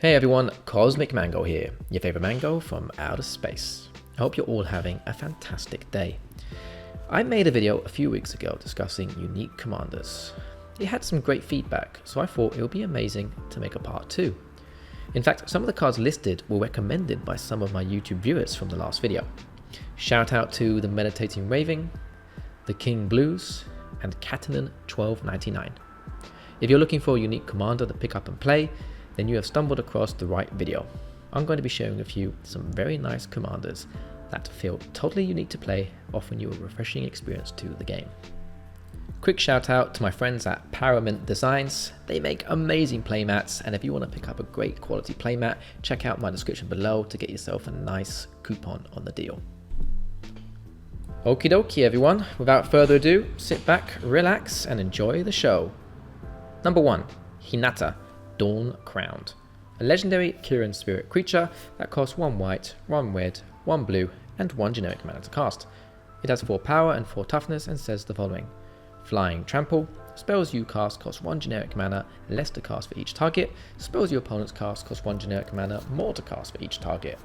Hey everyone, Cosmic Mango here, your favorite mango from outer space. I hope you're all having a fantastic day. I made a video a few weeks ago discussing unique commanders. It had some great feedback, so I thought it would be amazing to make a part 2. In fact, some of the cards listed were recommended by some of my YouTube viewers from the last video. Shout out to the Meditating Raven, the King Blues, and Catalan 1299. If you're looking for a unique commander to pick up and play, then you have stumbled across the right video. I'm going to be sharing with you some very nice commanders that feel totally unique to play, offering you a refreshing experience to the game. Quick shout out to my friends at Paramount Designs. They make amazing playmats, and if you want to pick up a great quality playmat, check out my description below to get yourself a nice coupon on the deal. Okie dokie everyone, without further ado, sit back, relax and enjoy the show. Number 1, Hinata, Dawn Crowned. A legendary Kirin spirit creature that costs 1 white, 1 red, 1 blue and 1 generic mana to cast. It has 4 power and 4 toughness and says the following. Flying Trample. Spells you cast cost 1 generic mana less to cast for each target. Spells your opponents cast cost 1 generic mana more to cast for each target.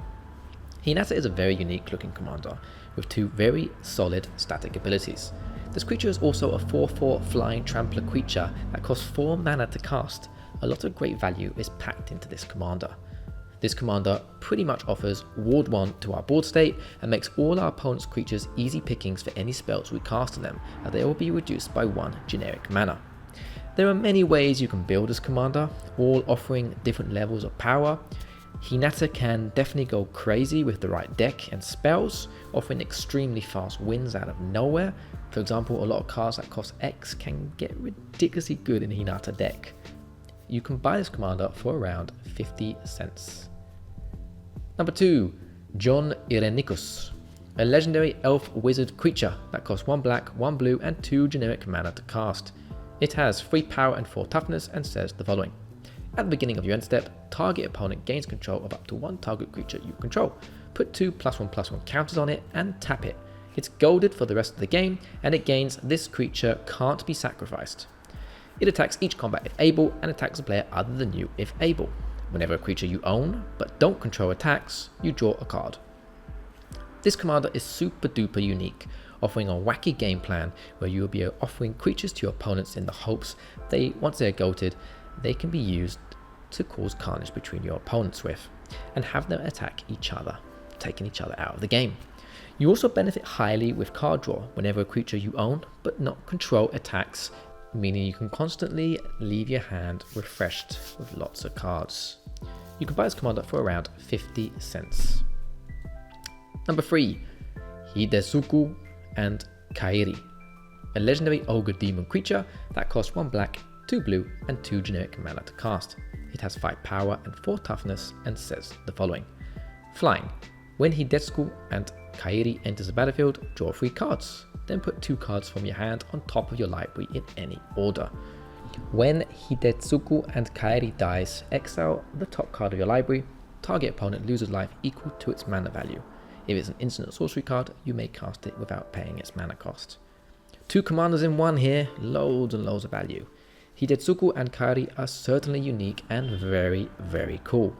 Hinata is a very unique looking commander with 2 very solid static abilities. This creature is also a 4/4 Flying Trampler creature that costs 4 mana to cast. A lot of great value is packed into this commander. This commander pretty much offers Ward 1 to our board state and makes all our opponent's creatures easy pickings for any spells we cast on them, as they will be reduced by 1 generic mana. There are many ways you can build this commander, all offering different levels of power. Hinata can definitely go crazy with the right deck and spells, offering extremely fast wins out of nowhere. For example, a lot of cards that cost X can get ridiculously good in Hinata deck. You can buy this commander for around 50 cents. Number 2, Jon Irenicus. A legendary elf wizard creature that costs 1 black, 1 blue and 2 generic mana to cast. It has 3 power and 4 toughness and says the following. At the beginning of your end step, target opponent gains control of up to 1 target creature you control. Put 2 +1/+1 counters on it and tap it. It's golded for the rest of the game and it gains this creature can't be sacrificed. It attacks each combat if able and attacks a player other than you if able. Whenever a creature you own but don't control attacks, you draw a card. This commander is super duper unique, offering a wacky game plan where you will be offering creatures to your opponents in the hopes once they're goated, they can be used to cause carnage between your opponents with, and have them attack each other, taking each other out of the game. You also benefit highly with card draw whenever a creature you own but not control attacks, meaning you can constantly leave your hand refreshed with lots of cards. You can buy this commander for around 50 cents. Number 3, Hidetsugu and Kairi. A legendary ogre demon creature that costs 1 black, 2 blue and 2 generic mana to cast. It has 5 power and 4 toughness and says the following. Flying. When Hidetsugu and Kairi enters the battlefield, draw 3 cards. Then put 2 cards from your hand on top of your library in any order. When Hidetsugu and Kairi dies, exile the top card of your library. Target opponent loses life equal to its mana value. If it's an instant or sorcery card, you may cast it without paying its mana cost. 2 commanders in one here, loads and loads of value. Hidetsugu and Kairi are certainly unique and very, very cool.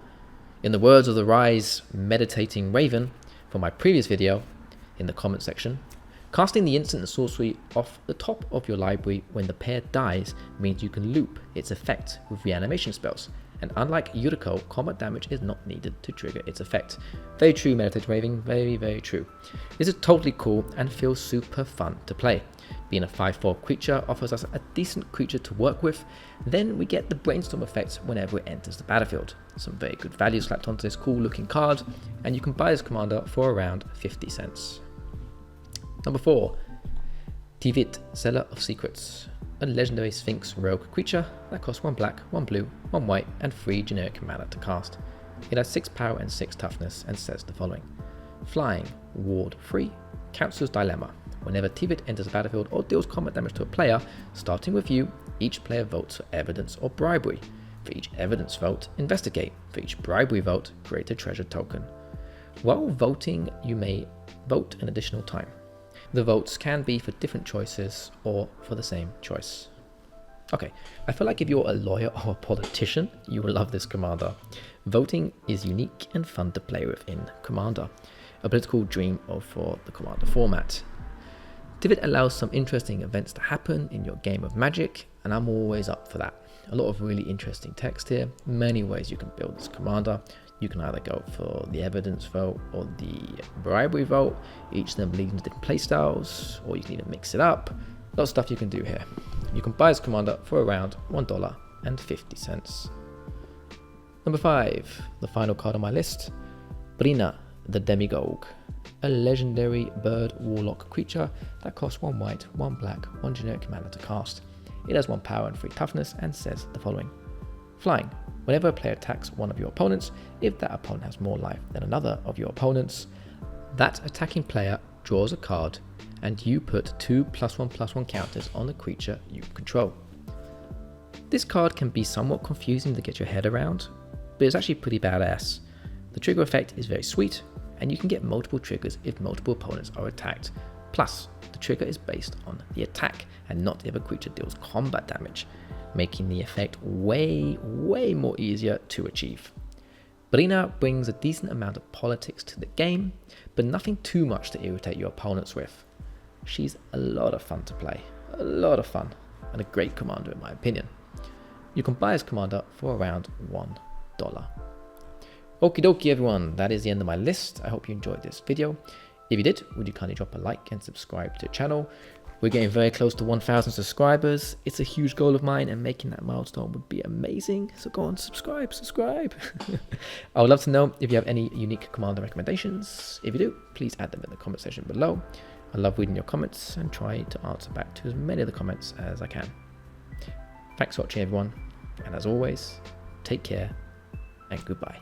In the words of the Rise Meditating Raven from my previous video in the comment section, casting the instant and sorcery off the top of your library when the pair dies means you can loop its effect with reanimation spells, and unlike Yuriko, combat damage is not needed to trigger its effect. Very true, Meditating Raven, very, very true. This is totally cool and feels super fun to play. Being a 5/4 creature offers us a decent creature to work with, then we get the brainstorm effect whenever it enters the battlefield. Some very good value slapped onto this cool looking card, and you can buy this commander for around 50 cents. Number 4, Tivit, Seller of Secrets. A legendary Sphinx rogue creature that costs 1 black, 1 blue, 1 white and 3 generic mana to cast. It has 6 power and 6 toughness and says the following. Flying, Ward 3, Council's Dilemma. Whenever Tivit enters the battlefield or deals combat damage to a player, starting with you, each player votes for evidence or bribery. For each evidence vote, investigate. For each bribery vote, create a treasure token. While voting, you may vote an additional time. The votes can be for different choices or for the same choice. Okay, I feel like if you're a lawyer or a politician, you will love this commander. Voting is unique and fun to play with in Commander, a political dream for the Commander format. Tivit allows some interesting events to happen in your game of Magic, and I'm always up for that. A lot of really interesting text here, many ways you can build this commander. You can either go for the evidence vote or the bribery vote, each of them leading to different playstyles, or you can even mix it up. Lots of stuff you can do here. You can buy this commander for around $1.50. Number 5, the final card on my list, Breena The Demagogue, a legendary bird warlock creature that costs 1 white, 1 black, 1 generic mana to cast. It has 1 power and 3 toughness and says the following. Flying. Whenever a player attacks one of your opponents, if that opponent has more life than another of your opponents, that attacking player draws a card and you put 2 +1/+1 counters on the creature you control. This card can be somewhat confusing to get your head around, but it's actually pretty badass. The trigger effect is very sweet, and you can get multiple triggers if multiple opponents are attacked. Plus, the trigger is based on the attack and not if a creature deals combat damage, making the effect way more easier to achieve. Breena brings a decent amount of politics to the game, but nothing too much to irritate your opponents with. She's a lot of fun to play, a lot of fun, and a great commander in my opinion. You can buy this commander for around $1. Okie dokie everyone, that is the end of my list. I hope you enjoyed this video. If you did, would you kindly drop a like and subscribe to the channel? We're getting very close to 1,000 subscribers. It's a huge goal of mine, and making that milestone would be amazing. So go on, subscribe. I would love to know if you have any unique commander recommendations. If you do, please add them in the comment section below. I love reading your comments and try to answer back to as many of the comments as I can. Thanks for watching everyone, and as always, take care and goodbye.